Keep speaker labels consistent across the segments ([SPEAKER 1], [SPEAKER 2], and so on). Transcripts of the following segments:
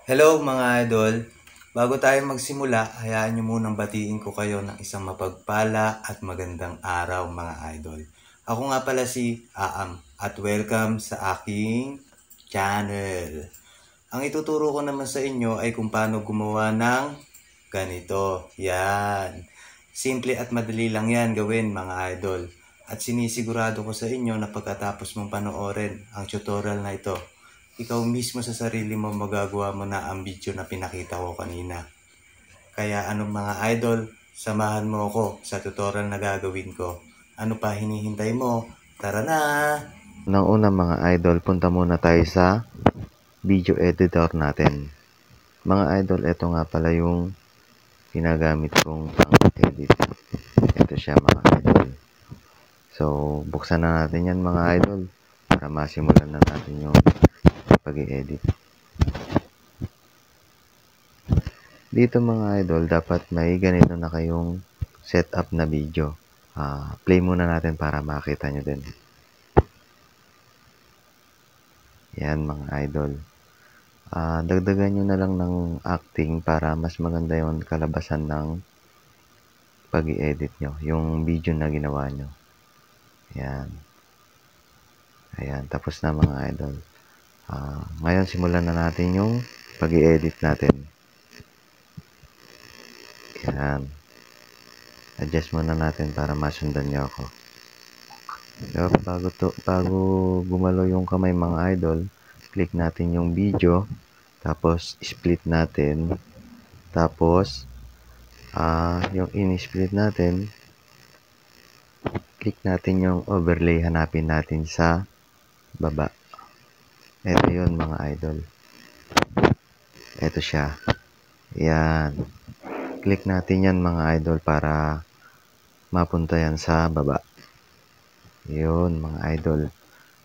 [SPEAKER 1] Hello mga idol! Bago tayo magsimula, hayaan niyo munang batiin ko kayo ng isang mapagpala at magandang araw mga idol. Ako nga pala si Aam at welcome sa aking channel. Ang ituturo ko naman sa inyo ay kung paano gumawa ng ganito. Yan. Simple at madali lang yan gawin mga idol. At sinisigurado ko sa inyo na pagkatapos mong panoorin ang tutorial na ito, ikaw mismo sa sarili mo magagawa mo na ang video na pinakita ko kanina. Kaya anong mga idol, samahan mo ako sa tutorial na gagawin ko. Ano pa hinihintay mo? Tara na!
[SPEAKER 2] Nang una mga idol, punta muna tayo sa video editor natin. Mga idol, ito nga pala yung ginagamit kong pang-edit. Ito siya mga idol. So, buksan na natin yan mga idol para masimulan na natin yung pag-i-edit. Dito mga idol, dapat may ganito na kayong setup na video. Play muna natin para makita nyo din. Yan mga idol. Dagdagan nyo na lang ng acting para mas maganda yung kalabasan ng pag-i-edit nyo, yung video na ginawa nyo. Ayan. Ayan, tapos na mga idol. Ngayon, simulan na natin yung pag-i-edit natin. Ayan. Adjust muna natin para masundan nyo ako. So, bago gumalo yung kamay mga idol, click natin yung video, tapos split natin, tapos yung in-split natin, click natin yung overlay, hanapin natin sa baba. Ito yun mga idol. Ito siya. Yan. Click natin yan mga idol para mapunta yan sa baba. Yun mga idol.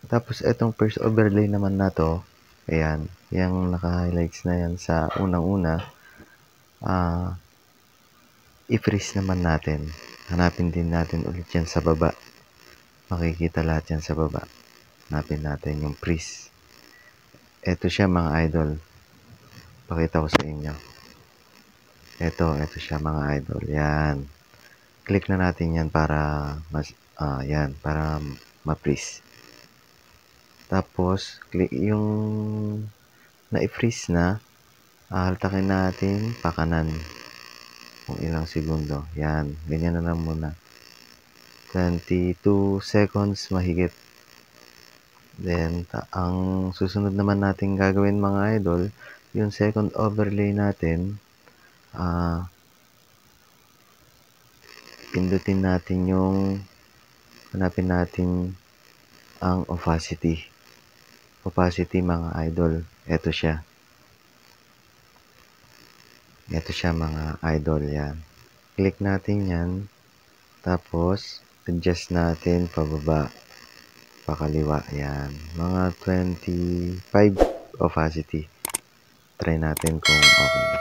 [SPEAKER 2] Tapos itong first overlay naman na to, ayan, yung naka-highlights na yan sa unang-una, i-freeze naman natin. Hanapin din natin ulit yan sa baba. Makikita lahat yan sa baba. Hanapin natin yung freeze. Ito siya mga idol. Pakita ko sa inyo. Ito siya mga idol. Yan. Click na natin yan para yan, para ma-freeze. Tapos, click yung na-freeze na, haltakin natin pakanan. Kung ilang segundo. Yan. Ganyan na lang muna. 22 seconds mahigit. Then, ang susunod naman natin gagawin mga idol, yung second overlay natin, pindutin natin yung, hanapin natin ang opacity. Opacity mga idol. Ito siya. Ito siya mga idol. Yan. Click natin yan. Tapos, adjust natin pababa, pakaliwa. Yan. Mga 25 opacity. Try natin kung okay.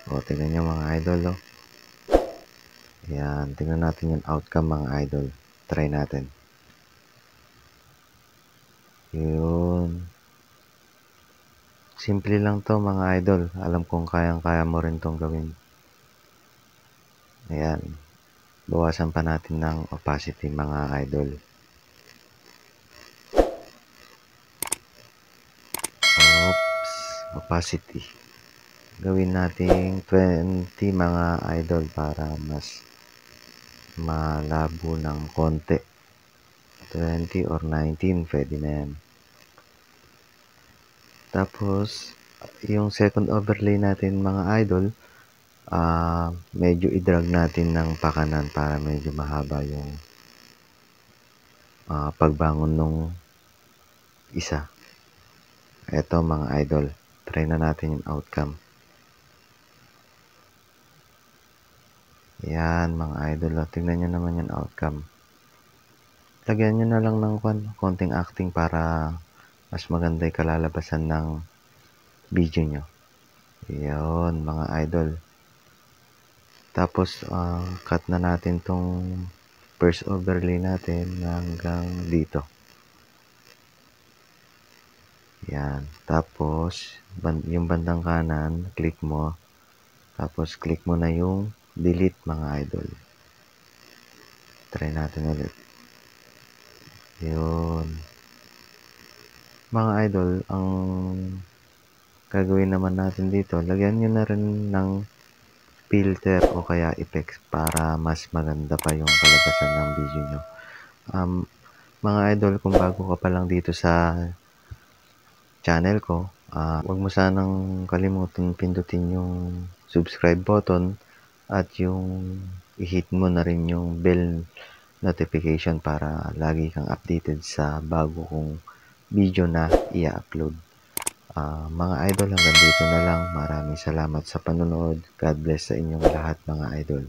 [SPEAKER 2] O, tingnan nyo mga idol. O. Yan. Tingnan natin yung outcome mga idol. Try natin. Yun. Simple lang to mga idol. Alam kong kayang-kaya mo rin tong gawin. Ayan. Bawasan pa natin ng opacity mga idol. Oops. Opacity. Gawin natin 20 mga idol para mas malabo ng konti. 20 or 19, pwede na yan. Tapos, yung second overlay natin mga idol, medyo i-drag natin ng pakanan para medyo mahaba yung pagbangon nung isa. Ito mga idol, try na natin yung outcome. Yan mga idol, tingnan nyo naman yung outcome. Lagyan nyo na lang ng konting acting para mas maganda yung kalalabasan ng video nyo. Yan mga idol. Tapos, cut na natin tong first overlay natin hanggang dito. Yan. Tapos, yung bandang kanan, click mo. Tapos, click mo na yung delete mga idol. Try natin ulit. Yun. Mga idol, ang gagawin naman natin dito, lagyan nyo na rin ng filter o kaya effects para mas maganda pa yung kalabasan ng video nyo. Mga idol, kung bago ka pa lang dito sa channel ko, huwag mo sanang kalimutan pindutin yung subscribe button at yung i-hit mo na rin yung bell notification para lagi kang updated sa bago kong video na i-upload. Mga idol, hanggang dito na lang. Maraming salamat sa panonood. God bless sa inyong lahat mga idol.